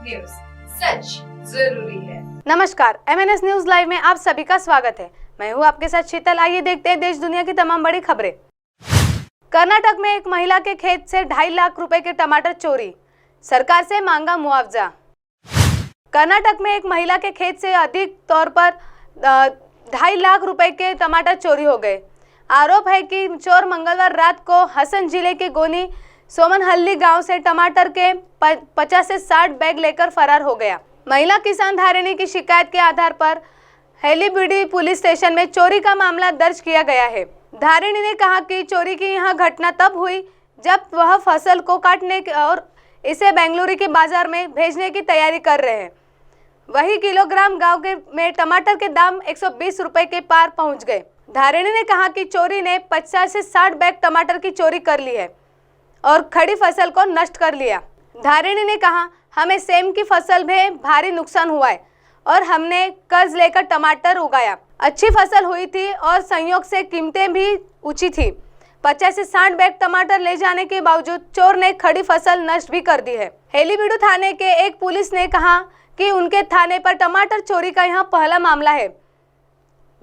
News, सच जरूरी है। नमस्कार, MNS न्यूज लाइव में आप सभी का स्वागत है। मैं हूं आपके साथ शीतल। आइए देखते हैं देश दुनिया की तमाम बड़ी खबरें। कर्नाटक में एक महिला के खेत से 2.5 लाख रुपए के टमाटर चोरी, सरकार से मांगा मुआवजा। कर्नाटक में एक महिला के खेत से अधिक तौर पर 2.5 लाख रुपए के टमाटर चोरी हो गए। आरोप है कि चोर मंगलवार रात को हसन जिले के गोनी सोमनहल्ली गांव से टमाटर के 50 से 60 बैग लेकर फरार हो गया। महिला किसान धारिणी की शिकायत के आधार पर हेलीबीडी पुलिस स्टेशन में चोरी का मामला दर्ज किया गया है। धारिणी ने कहा कि चोरी की यह घटना तब हुई जब वह फसल को काटने और इसे बेंगलुरु के बाजार में भेजने की तैयारी कर रहे हैं। वही किलोग्राम गांव में टमाटर के दाम 120 रुपए के पार पहुंच गए। धारिणी ने कहा कि चोरी ने 50 से 60 बैग टमाटर की चोरी कर ली है और खड़ी फसल को नष्ट कर लिया। धारिणी ने कहा, हमें सेम की फसल में भारी नुकसान हुआ है और हमने कर्ज लेकर टमाटर उगाया। अच्छी फसल हुई थी और संयोग से कीमतें भी ऊंची थी। 50 से 60 बैग टमाटर ले जाने के बावजूद चोर ने खड़ी फसल नष्ट भी कर दी है। हेलीबीडू थाने के एक पुलिस ने कहा कि उनके थाने पर टमाटर चोरी का यह पहला मामला है।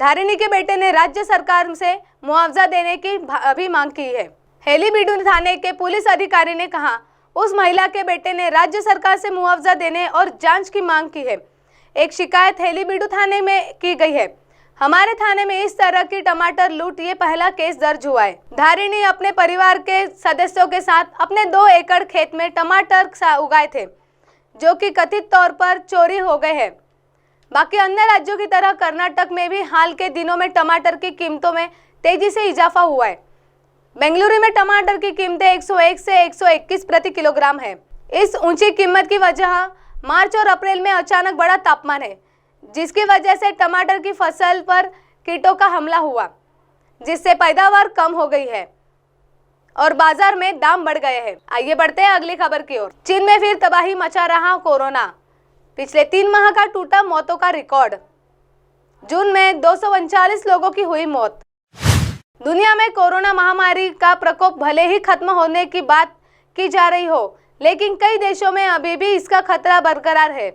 धारिणी के बेटे ने राज्य सरकार से मुआवजा देने की भी मांग की है। हेलीबीडू थाने के पुलिस अधिकारी ने कहा, उस महिला के बेटे ने राज्य सरकार से मुआवजा देने और जांच की मांग की है। एक शिकायत हेलीबीडू थाने में की गई है। हमारे थाने में इस तरह की टमाटर लूट ये पहला केस दर्ज हुआ है। धारिणी अपने परिवार के सदस्यों के साथ अपने 2 एकड़ खेत में टमाटर उगाए थे, जो कि कथित तौर पर चोरी हो गए हैं। बाकी अन्य राज्यों की तरह कर्नाटक में भी हाल के दिनों में टमाटर की कीमतों में तेजी से इजाफा हुआ है। बेंगलुरु में टमाटर की कीमतें 101 से 121 प्रति किलोग्राम है। इस ऊंची कीमत की वजह मार्च और अप्रैल में अचानक बड़ा तापमान है, जिसकी वजह से टमाटर की फसल पर कीटों का हमला हुआ, जिससे पैदावार कम हो गई है और बाजार में दाम बढ़ गए हैं। आइए बढ़ते हैं अगली खबर की ओर। चीन में फिर तबाही मचा रहा कोरोना। पिछले 3 माह का टूटा मौतों का रिकॉर्ड। जून में 239 लोगों की हुई मौत। दुनिया में कोरोना महामारी का प्रकोप भले ही खत्म होने की बात की जा रही हो, लेकिन कई देशों में अभी भी इसका खतरा बरकरार है।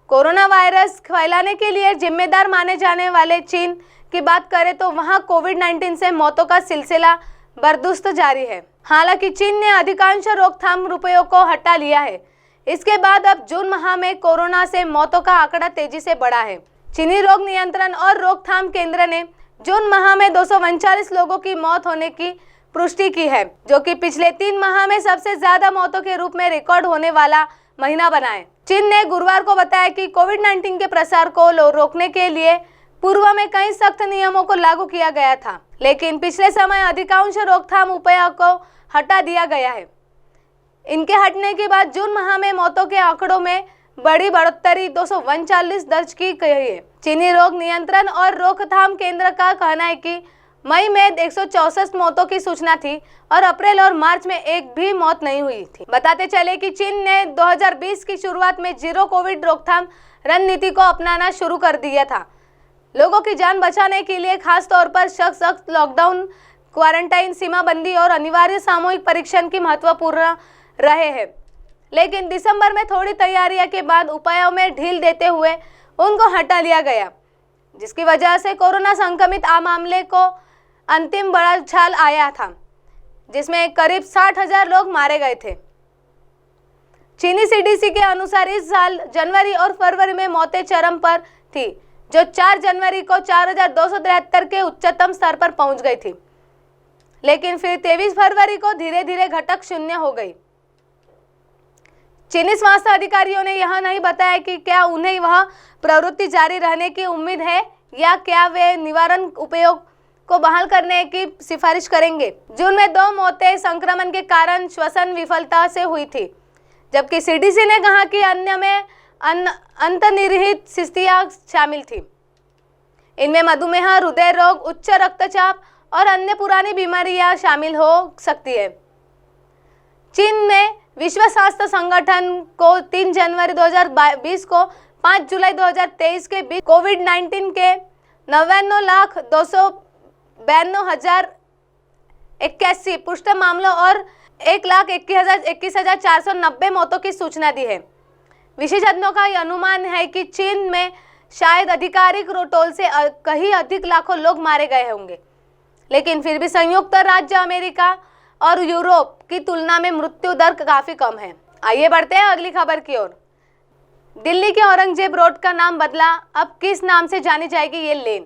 कोरोना वायरस फैलाने के लिए जिम्मेदार माने जाने वाले चीन की बात करें तो वहां कोविड-19 से मौतों का सिलसिला बरदुस्त जारी है। हालांकि चीन ने अधिकांश रोकथाम उपायों को हटा लिया है। इसके बाद अब जून माह में कोरोना से मौतों का आंकड़ा तेजी से बढ़ा है। चीनी रोग नियंत्रण और रोकथाम केंद्र ने जून माह में 239 लोगों की मौत होने की पुष्टि की है, जो कि पिछले 3 माह में सबसे ज्यादा मौतों के रूप में रिकॉर्ड होने वाला महीना बना है। चीन ने गुरुवार को बताया कि कोविड-19 के प्रसार को रोकने के लिए पूर्व में कई सख्त नियमों को लागू किया गया था, लेकिन पिछले समय अधिकांश रोकथाम उपायों को हटा दिया गया है। इनके हटने के बाद जून माह में मौतों के आंकड़ों में बड़ी बढ़ोतरी 239 दर्ज की गई है। चीनी रोग नियंत्रण और रोकथाम केंद्र का कहना है कि मई में 164 मौतों की सूचना थी और अप्रैल और मार्च में एक भी मौत नहीं हुई थी। बताते चले कि चीन ने 2020 की शुरुआत में जीरो कोविड रोकथाम रणनीति को अपनाना शुरू कर दिया था। लोगों की जान बचाने के लिए खास तौर पर सख्त लॉकडाउन, क्वारंटाइन, सीमाबंदी और अनिवार्य सामूहिक परीक्षण की महत्वपूर्ण रहे हैं। लेकिन दिसंबर में थोड़ी तैयारियों के बाद उपायों में ढील देते हुए उनको हटा लिया गया, जिसकी वजह से कोरोना संक्रमित मामले को अंतिम बड़ा छाल आया था, जिसमें करीब 60,000 लोग मारे गए थे। चीनी CDC के अनुसार इस साल जनवरी और फरवरी में मौतें चरम पर थी, जो 4 जनवरी को 4,273 के उच्चतम स्तर पर पहुंच गई थी, लेकिन फिर 23 फरवरी को धीरे धीरे घटक शून्य हो गई। चीनी स्वास्थ्य अधिकारियों ने यह नहीं बताया कि क्या उन्हें वह प्रवृत्ति जारी रहने की उम्मीद है या क्या वे निवारण उपायों को बहाल करने की सिफारिश करेंगे। जून में 2 मौतें संक्रमण के कारण श्वसन विफलता से हुई थी, जबकि CDC ने कहा कि अन्य में अंतर्निहित स्थितियां शामिल थी। इनमें मधुमेह, हृदय रोग, उच्च रक्तचाप और अन्य पुरानी बीमारियां शामिल हो सकती है। चीन ने विश्व स्वास्थ्य संगठन को 3 जनवरी 2020 को 5 जुलाई 2023 के बीच कोविड-19 के 99,292,081 पुष्ट मामलों और 1,21,490 मौतों की सूचना दी है। विशेषज्ञों का यह अनुमान है कि चीन में शायद आधिकारिक टोल से कहीं अधिक लाखों लोग मारे गए होंगे, लेकिन फिर भी संयुक्त राज्य अमेरिका और यूरोप की तुलना में मृत्यु दर काफी कम है। आइए बढ़ते हैं अगली खबर की ओर। दिल्ली के औरंगजेब रोड का नाम बदला, अब किस नाम से जानी जाएगी ये लेन?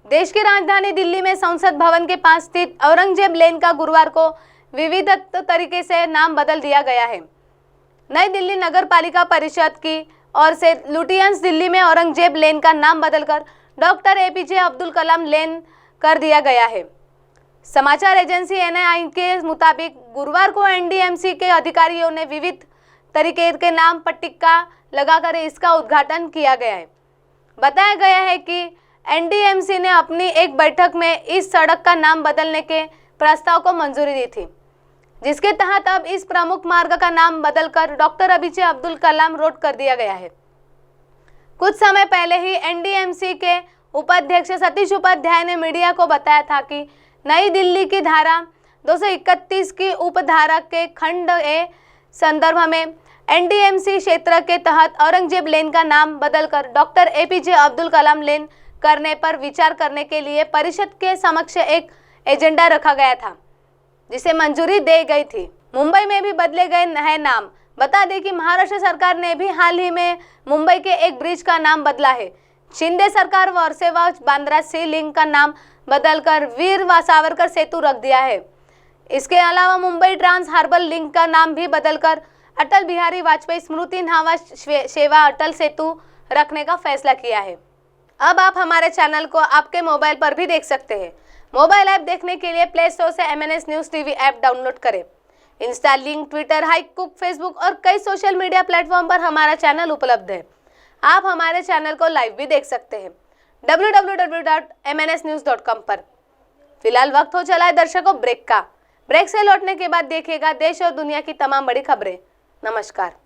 देश की राजधानी दिल्ली में संसद भवन के पास स्थित औरंगजेब लेन का गुरुवार को विविध तरीके से नाम बदल दिया गया है। नई दिल्ली नगर पालिका परिषद की ओर से लुटियंस दिल्ली में औरंगजेब लेन का नाम बदलकर डॉक्टर एपीजे अब्दुल कलाम लेन कर दिया गया है। समाचार एजेंसी एनआई के मुताबिक गुरुवार को एनडीएमसी के अधिकारियों ने विविध तरीके के नाम पट्टिका लगाकर इसका उद्घाटन किया गया है। बताया गया है कि एनडीएमसी ने अपनी एक बैठक में इस सड़क का नाम बदलने के प्रस्ताव को मंजूरी दी थी, जिसके तहत अब इस प्रमुख मार्ग का नाम बदलकर doctor APJ Abdul Kalam road कर दिया गया है। कुछ समय पहले ही एनडीएमसी के उपाध्यक्ष सतीश उपाध्याय ने मीडिया को बताया था कि नई दिल्ली की धारा 231 की उपधारा के खंड ए संदर्भ में एनडीएमसी क्षेत्र के तहत औरंगजेब लेन का नाम बदलकर डॉक्टर एपीजे अब्दुल कलाम लेन करने पर विचार करने के लिए परिषद के समक्ष एक एजेंडा रखा गया था, जिसे मंजूरी दे गई थी। मुंबई में भी बदले गए हैं नाम। बता दें कि महाराष्ट्र सरकार ने भी हाल ही में मुंबई के एक ब्रिज का नाम बदला है। शिंदे सरकार वर्सेवा बांद्रा सी लिंक का नाम बदलकर वीर सावरकर सेतु रख दिया है। इसके अलावा मुंबई ट्रांस हार्बर लिंक का नाम भी बदलकर अटल बिहारी वाजपेयी स्मृति नावा सेवा अटल सेतु रखने का फैसला किया है। अब आप हमारे चैनल को आपके मोबाइल पर भी देख सकते हैं। मोबाइल ऐप देखने के लिए प्ले स्टोर से MNS news TV app download करें। इंस्टा, लिंक, ट्विटर, हाइकुक, फेसबुक और कई सोशल मीडिया प्लेटफॉर्म पर हमारा चैनल उपलब्ध है। आप हमारे चैनल को लाइव भी देख सकते हैं www.mnsnews.com पर। फिलहाल वक्त हो चला है दर्शकों ब्रेक का। ब्रेक से लौटने के बाद देखिएगा देश और दुनिया की तमाम बड़ी खबरें। नमस्कार।